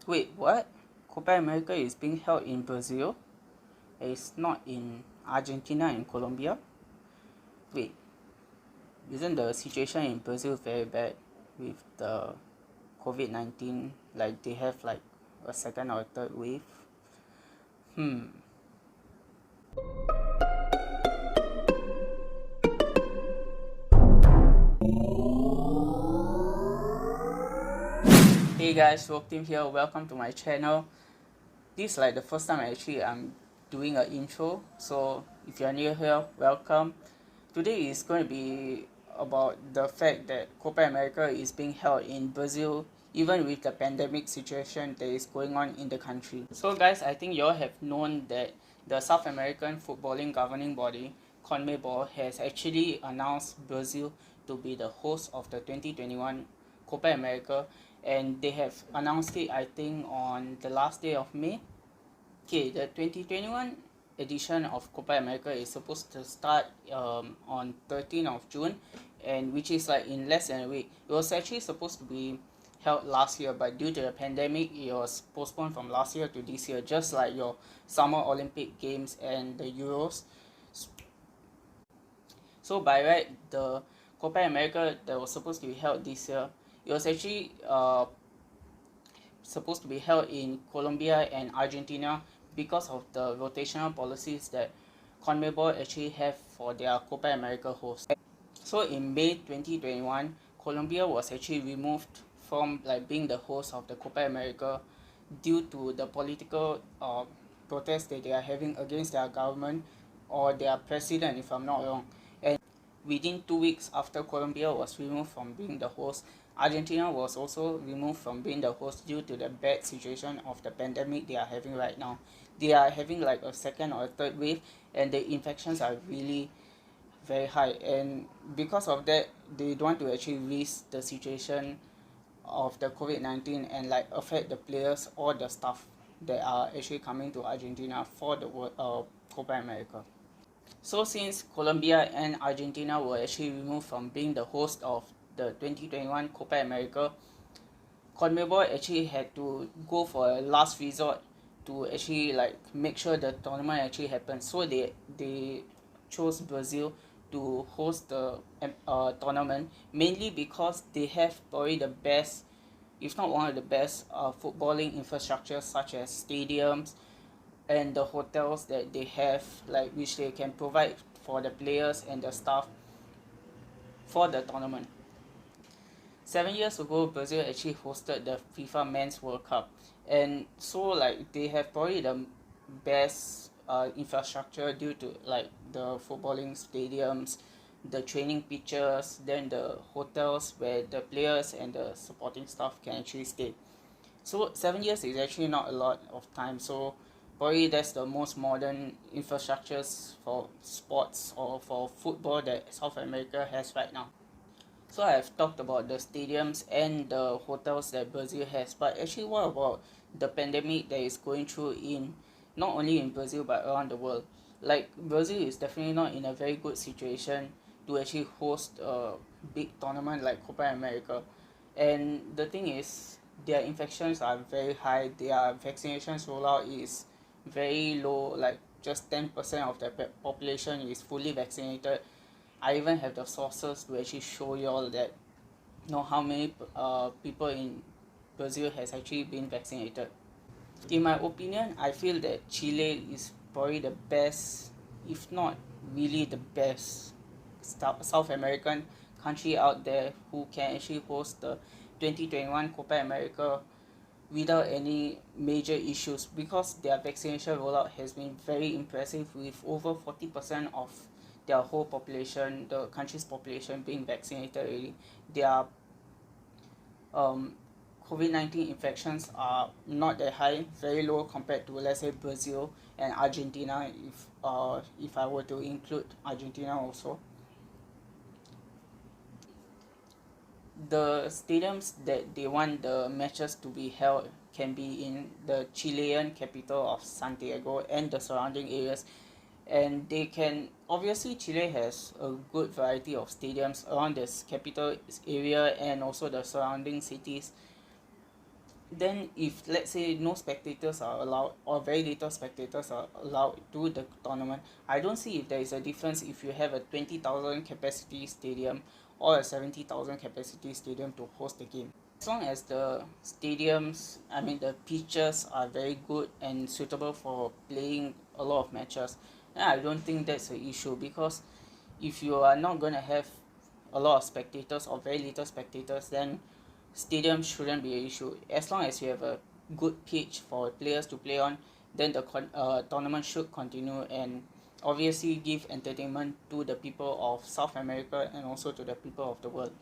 Wait, what? Copa America is being held in Brazil? It's not in Argentina and Colombia? Wait, isn't the situation in Brazil very bad with the COVID-19? Like they have like a second or third wave? Hmm. Hey guys, Team here. Welcome to my channel. This is like the first time I'm doing an intro. So if you're new here, welcome. Today is going to be about the fact that Copa America is being held in Brazil even with the pandemic situation that is going on in the country. So guys, I think you all have known that the South American footballing governing body, CONMEBOL, has actually announced Brazil to be the host of the 2021 Copa America, and they have announced it, I think, on the last day of May. Okay, the 2021 edition of Copa America is supposed to start on 13th of June, and which is like in less than a week. It was actually supposed to be held last year, but due to the pandemic, it was postponed from last year to this year, just like your Summer Olympic Games and the Euros. So by right, the Copa America that was supposed to be held this year, it was actually supposed to be held in Colombia and Argentina because of the rotational policies that CONMEBOL actually have for their Copa America host. So in May 2021, Colombia was actually removed from like being the host of the Copa America due to the political protests that they are having against their government or their president, if I'm not wrong. And within 2 weeks after Colombia was removed from being the host, Argentina was also removed from being the host due to the bad situation of the pandemic they are having right now. They are having like a second or a third wave, and the infections are really very high, and because of that they don't want to actually risk the situation of the COVID-19 and like affect the players or the staff that are actually coming to Argentina for the Copa America. So since Colombia and Argentina were actually removed from being the host of the 2021 Copa America, CONMEBOL actually had to go for a last resort to actually like make sure the tournament actually happens. So they chose Brazil to host the tournament, mainly because they have probably the best, if not one of the best, footballing infrastructures such as stadiums and the hotels that they have, like which they can provide for the players and the staff for the tournament. 7 years ago, Brazil actually hosted the FIFA Men's World Cup, and so like they have probably the best infrastructure due to like the footballing stadiums, the training pitches, then the hotels where the players and the supporting staff can actually stay. So 7 years is actually not a lot of time. So probably that's the most modern infrastructures for sports or for football that South America has right now. So I have talked about the stadiums and the hotels that Brazil has, but actually what about the pandemic that is going through in not only in Brazil but around the world? Like Brazil is definitely not in a very good situation to actually host a big tournament like Copa America. And the thing is, their infections are very high, their vaccinations rollout is very low, like just 10% of the population is fully vaccinated. I even have the sources to actually show you all that how many people in Brazil has actually been vaccinated. In my opinion, I feel that Chile is probably the best, if not really the best, South American country out there who can actually host the 2021 Copa America without any major issues, because their vaccination rollout has been very impressive, with over 40% of their whole population, the country's population, being vaccinated already. Their um, COVID-19 infections are not that high, very low compared to, let's say, Brazil and Argentina, if I were to include Argentina also. The stadiums that they want the matches to be held can be in the Chilean capital of Santiago and the surrounding areas, and they can, obviously Chile has a good variety of stadiums around this capital area and also the surrounding cities, then if let's say no spectators are allowed or very little spectators are allowed to the tournament, I don't see if there is a difference if you have a 20,000 capacity stadium or a 70,000 capacity stadium to host the game. As long as the stadiums, I mean the pitches are very good and suitable for playing a lot of matches, then I don't think that's an issue, because if you are not going to have a lot of spectators or very little spectators, then stadium shouldn't be an issue. As long as you have a good pitch for players to play on, then the tournament should continue and obviously give entertainment to the people of South America and also to the people of the world.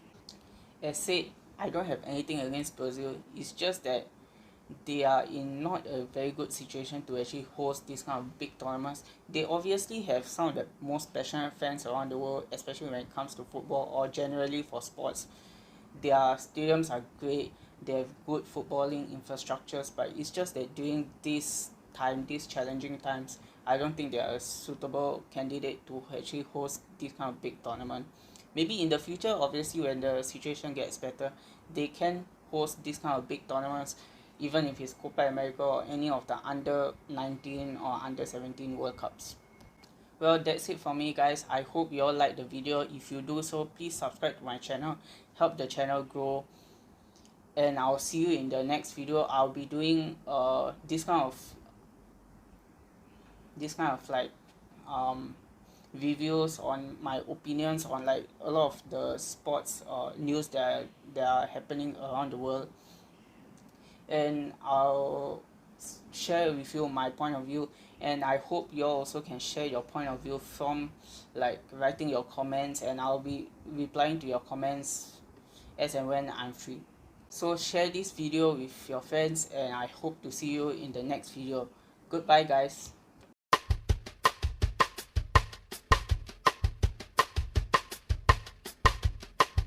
As said, I don't have anything against Brazil. It's just that they are in not a very good situation to actually host this kind of big tournaments. They obviously have some of the most passionate fans around the world, especially when it comes to football or generally for sports. Their stadiums are great, they have good footballing infrastructures, but it's just that during this time, these challenging times, I don't think they are a suitable candidate to actually host this kind of big tournament. Maybe in the future, obviously when the situation gets better, they can host this kind of big tournaments, even if it's Copa America or any of the under 19 or under 17 World Cups. Well, that's it for me, guys. I hope you all like the video. If you do so, please subscribe to my channel, help the channel grow, and I'll see you in the next video. I'll be doing this kind of like reviews on my opinions on like a lot of the sports news that are happening around the world, and I'll share with you my point of view, and I hope you all also can share your point of view from like writing your comments, and I'll be replying to your comments as and when I'm free. So share this video with your friends, and I hope to see you in the next video. Goodbye, guys.